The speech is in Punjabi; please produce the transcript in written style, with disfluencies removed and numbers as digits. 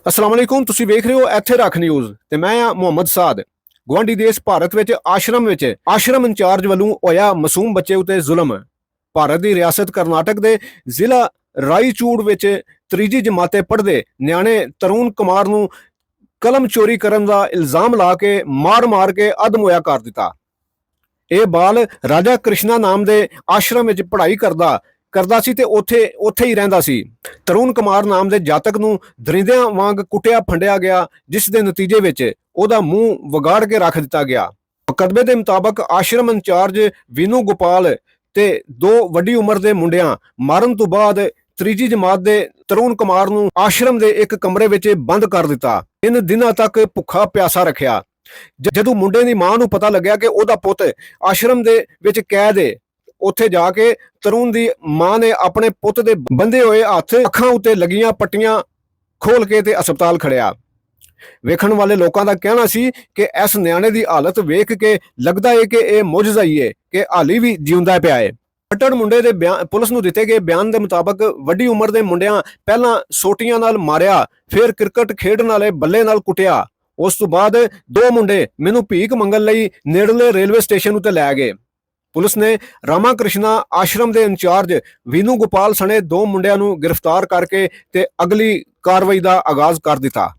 अस्सलाम वालेकुम। ਤੁਸੀਂ ਵੇਖ ਰਹੇ ਹੋ ਇੱਥੇ ਰੱਖ ਨਿਊਜ਼ ਤੇ ਮੈਂ ਆ ਮੁਹੰਮਦ ਸਾਦ। ਗਵਾਂਢੀ ਦੇਸ਼ ਭਾਰਤ ਵਿੱਚ ਆਸ਼ਰਮ ਇੰਚਾਰਜ ਵੱਲੋਂ ਹੋਇਆ ਮਾਸੂਮ ਬੱਚੇ ਉਤੇ ਜ਼ੁਲਮ। ਭਾਰਤ ਦੀ ਰਿਆਸਤ ਕਰਨਾਟਕ ਦੇ ਜ਼ਿਲ੍ਹਾ ਰਾਈਚੂੜ ਵਿੱਚ ਤੀਜੀ ਜਮਾਤੇ ਪੜ੍ਹਦੇ ਨਿਆਣੇ ਤਰੁਣ ਕੁਮਾਰ ਨੂੰ ਕਲਮ ਚੋਰੀ ਕਰਨ ਦਾ ਇਲਜ਼ਾਮ ਲਾ ਕੇ ਮਾਰ ਕੇ ਅਧਮੋਇਆ ਕਰ ਦਿੱਤਾ। ਇਹ ਬਾਲ ਰਾਜਾ ਕ੍ਰਿਸ਼ਨਾ ਨਾਮ ਦੇ ਆਸ਼ਰਮ ਵਿੱਚ ਪੜ੍ਹਾਈ ਕਰਦਾ ਸੀ ਤੇ ਉੱਥੇ ਹੀ ਰਹਿੰਦਾ ਸੀ। ਤਰੁਣ ਕੁਮਾਰ ਨਾਮ ਦੇ ਜਾਤਕ ਨੂੰ ਦਰਿੰਦਿਆਂ ਵਾਂਗ ਕੁੱਟਿਆ ਫੰਡਿਆ ਗਿਆ, ਜਿਸ ਦੇ ਨਤੀਜੇ ਵਿੱਚ ਉਹਦਾ ਮੂੰਹ ਵਿਗਾੜ ਕੇ ਰੱਖ ਦਿੱਤਾ ਗਿਆ। ਮੁਕੱਦਮੇ ਦੇ ਮੁਤਾਬਕ ਆਸ਼ਰਮ ਇੰਚਾਰਜ ਵੀਨੂ ਗੋਪਾਲ ਤੇ ਦੋ ਵੱਡੀ ਉਮਰ ਦੇ ਮੁੰਡਿਆਂ ਮਾਰਨ ਤੋਂ ਬਾਅਦ ਤੀਜੀ ਜਮਾਤ ਦੇ ਤਰੁਣ ਕੁਮਾਰ ਨੂੰ ਆਸ਼ਰਮ ਦੇ ਇੱਕ ਕਮਰੇ ਵਿੱਚ ਬੰਦ ਕਰ ਦਿੱਤਾ। 3 ਦਿਨਾਂ ਤੱਕ ਭੁੱਖਾ ਪਿਆਸਾ ਰੱਖਿਆ। ਜਦੋਂ ਮੁੰਡੇ ਦੀ ਮਾਂ ਨੂੰ ਪਤਾ ਲੱਗਿਆ ਕਿ ਉਹਦਾ ਪੁੱਤ ਆਸ਼ਰਮ ਦੇ ਵਿੱਚ ਕੈਦ ਹੈ, ਉੱਥੇ ਜਾ ਕੇ ਤਰੁਣ ਦੀ ਮਾਂ ਨੇ ਆਪਣੇ ਪੁੱਤ ਦੇ ਬੰਦੇ ਹੋਏ ਹੱਥ ਅੱਖਾਂ ਉੱਤੇ ਲੱਗੀਆਂ ਪੱਟੀਆਂ ਖੋਲ ਕੇ ਤੇ ਹਸਪਤਾਲ ਖੜਿਆ। ਵੇਖਣ ਵਾਲੇ ਲੋਕਾਂ ਦਾ ਕਹਿਣਾ ਸੀ ਕਿ ਇਸ ਨਿਆਣੇ ਦੀ ਹਾਲਤ ਵੇਖ ਕੇ ਲੱਗਦਾ ਹੈ ਕਿ ਇਹ ਮੁਜਜ਼ਾ ਹੀ ਹੈ ਕਿ ਹਾਲੀ ਵੀ ਜਿਉਂਦਾ ਪਿਆ ਹੈ। ਫੱਟੜ ਮੁੰਡੇ ਦੇ ਪੁਲਿਸ ਨੂੰ ਦਿੱਤੇ ਗਏ ਬਿਆਨ ਦੇ ਮੁਤਾਬਕ ਵੱਡੀ ਉਮਰ ਦੇ ਮੁੰਡਿਆਂ ਪਹਿਲਾਂ ਸੋਟੀਆਂ ਨਾਲ ਮਾਰਿਆ, ਫਿਰ ਕ੍ਰਿਕਟ ਖੇਡਣ ਵਾਲੇ ਬੱਲੇ ਨਾਲ ਕੁੱਟਿਆ। ਉਸ ਤੋਂ ਬਾਅਦ ਦੋ ਮੁੰਡੇ ਮੈਨੂੰ ਭੀਖ ਮੰਗਣ ਲਈ ਨੇੜਲੇ ਰੇਲਵੇ ਸਟੇਸ਼ਨ ਉੱਤੇ ਲੈ ਗਏ। ਪੁਲਿਸ ਨੇ ਰਾਮਾ ਕ੍ਰਿਸ਼ਨਾ ਆਸ਼ਰਮ ਦੇ ਇੰਚਾਰਜ ਵੀਨੂ ਗੋਪਾਲ ਸਣੇ ਦੋ ਮੁੰਡਿਆਂ ਨੂੰ ਗ੍ਰਿਫਤਾਰ ਕਰਕੇ ਤੇ ਅਗਲੀ ਕਾਰਵਾਈ ਦਾ ਆਗਾਜ਼ ਕਰ ਦਿੱਤਾ।